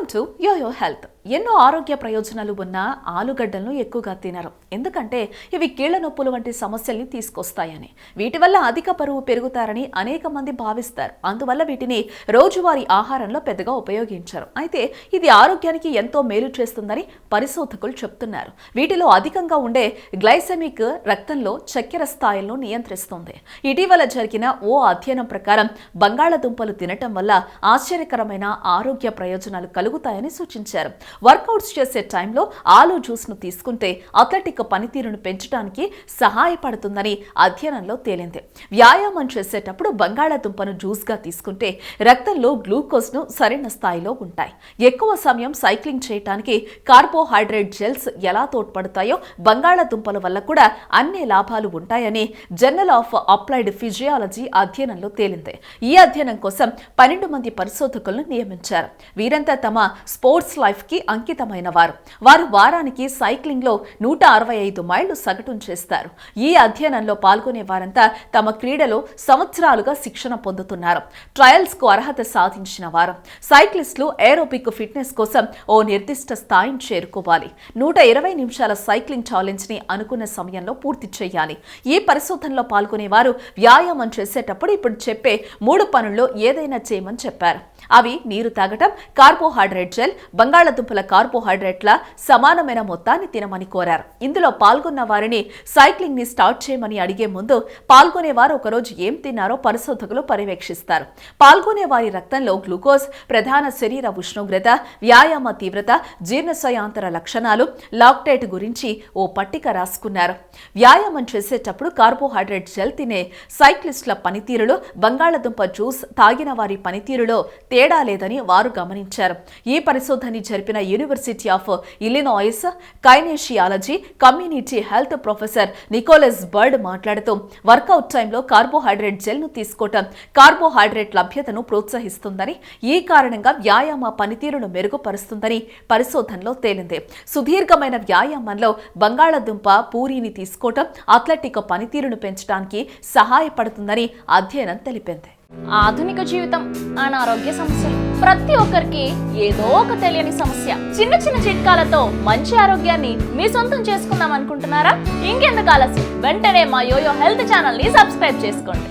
Welcome to YOYO Health. ఎన్నో ఆరోగ్య ప్రయోజనాలు ఉన్న ఆలుగడ్డలను ఎక్కువగా తినరు. ఎందుకంటే ఇవి కీళ్ల నొప్పులు వంటి సమస్యల్ని తీసుకొస్తాయని, వీటి వల్ల అధిక బరువు పెరుగుతారని అనేక మంది భావిస్తారు. అందువల్ల వీటిని రోజువారీ ఆహారంలో పెద్దగా ఉపయోగించరు. అయితే ఇది ఆరోగ్యానికి ఎంతో మేలు చేస్తుందని పరిశోధకులు చెప్తున్నారు. వీటిలో అధికంగా ఉండే గ్లైసెమిక్ రక్తంలో చక్కెర స్థాయిలను నియంత్రిస్తుంది. ఇటీవల జరిగిన ఓ అధ్యయనం ప్రకారం బంగాళాదుంపలు తినటం వల్ల ఆశ్చర్యకరమైన ఆరోగ్య ప్రయోజనాలు కలుగుతాయని సూచించారు. వర్కౌట్స్ చేసే టైంలో ఆలు జ్యూస్ను తీసుకుంటే అథ్లెటిక్ పనితీరును పెంచడానికి సహాయపడుతుందని అధ్యయనంలో తేలింది. వ్యాయామం చేసేటప్పుడు బంగాళాదుంపను జ్యూస్గా తీసుకుంటే రక్తంలో గ్లూకోజ్ను సరైన స్థాయిలో ఉంటాయి. ఎక్కువ సమయం సైక్లింగ్ చేయడానికి కార్బోహైడ్రేట్ జెల్స్ ఎలా తోడ్పడతాయో బంగాళాదుంపల వల్ల కూడా అన్ని లాభాలు ఉంటాయని జర్నల్ ఆఫ్ అప్లైడ్ ఫిజియాలజీ అధ్యయనంలో తేలింది. ఈ అధ్యయనం కోసం 12 మంది పరిశోధకులను నియమించారు. వీరంతా తమ స్పోర్ట్స్ లైఫ్ కి అంకితమైన వారు వారానికి సైక్లింగ్ లో 165 మైళ్లు సగటును చేస్తారు. ఈ అధ్యయనంలో పాల్గొనే వారంతా తమ క్రీడలో సంవత్సరాలుగా శిక్షణ పొందుతున్నారు. ట్రయల్స్ కు అర్హత సాధించిన వారు. సైక్లిస్టులు ఏరోబిక్ ఫిట్నెస్ కోసం ఓ నిర్దిష్ట స్థాయిని చేరుకోవాలి. 120 నిమిషాల సైక్లింగ్ ఛాలెంజ్ ని అనుకున్న సమయంలో పూర్తి చేయాలి. ఈ పరిశోధనలో పాల్గొనే వారు వ్యాయామం చేసేటప్పుడు ఇప్పుడు చెప్పే 3 పనుల్లో ఏదైనా చేయమని చెప్పారు. అవి నీరు తాగటం, కార్బోహైడ్రేట్ జెల్, బంగాళాదుంపల కార్బోహైడ్రేట్ల సమానమైన మొత్తాన్ని తినమని కోరారు. ఇందులో పాల్గొన్న వారిని సైక్లింగ్ ని స్టార్ట్ చేయమని అడిగే ముందు పాల్గొనేవారు ఒకరోజు ఏం తిన్నారో పరిశోధకులు పర్యవేక్షిస్తారు. పాల్గొనే వారి రక్తంలో గ్లూకోజ్, ప్రధాన శరీర ఉష్ణోగ్రత, వ్యాయామ తీవ్రత, జీర్ణశయాంతర లక్షణాలు, లాక్టేట్ గురించి ఓ పట్టిక రాసుకున్నారు. వ్యాయామం చేసేటప్పుడు కార్బోహైడ్రేట్ జెల్ తినే సైక్లిస్టుల పనితీరులో బంగాళాదుంప జ్యూస్ తాగిన వారి పనితీరులో తేడా లేదని వారు గమనించారు. ఈ పరిశోధన జరిపిన university of Illinois kinesiology community health professor Nicholas Burd మాట్లాడుతూ, వర్కౌట్ టైంలో కార్బోహైడ్రేట్ జెల్ ను తీసుకోవటం కార్బోహైడ్రేట్ లభ్యతను ప్రోత్సహిస్తుందని, ఈ కారణంగా వ్యాయామ పనితీరును మెరుగుపరుస్తుందని పరిశోధనలో తేలింది. సుదీర్ఘమైన వ్యాయామంలో బంగాళాదుంప పూరీని తీసుకోవటం అథ్లెటిక్ పనితీరును పెంచడానికి సహాయపడుతుందని అధ్యయనం తెలిపింది. ఆధునిక జీవితం, అనారోగ్య సమస్యలు ప్రతి ఒక్కరికి ఏదో ఒక తెలియని సమస్య. చిన్న చిన్న చిట్కాలతో మంచి ఆరోగ్యాన్ని మీ సొంతం చేసుకుందాం అనుకుంటున్నారా? ఇంకెందుకు ఆలస్యం, వెంటనే మా యోయో హెల్త్ ఛానల్ ని సబ్స్క్రైబ్ చేసుకోండి.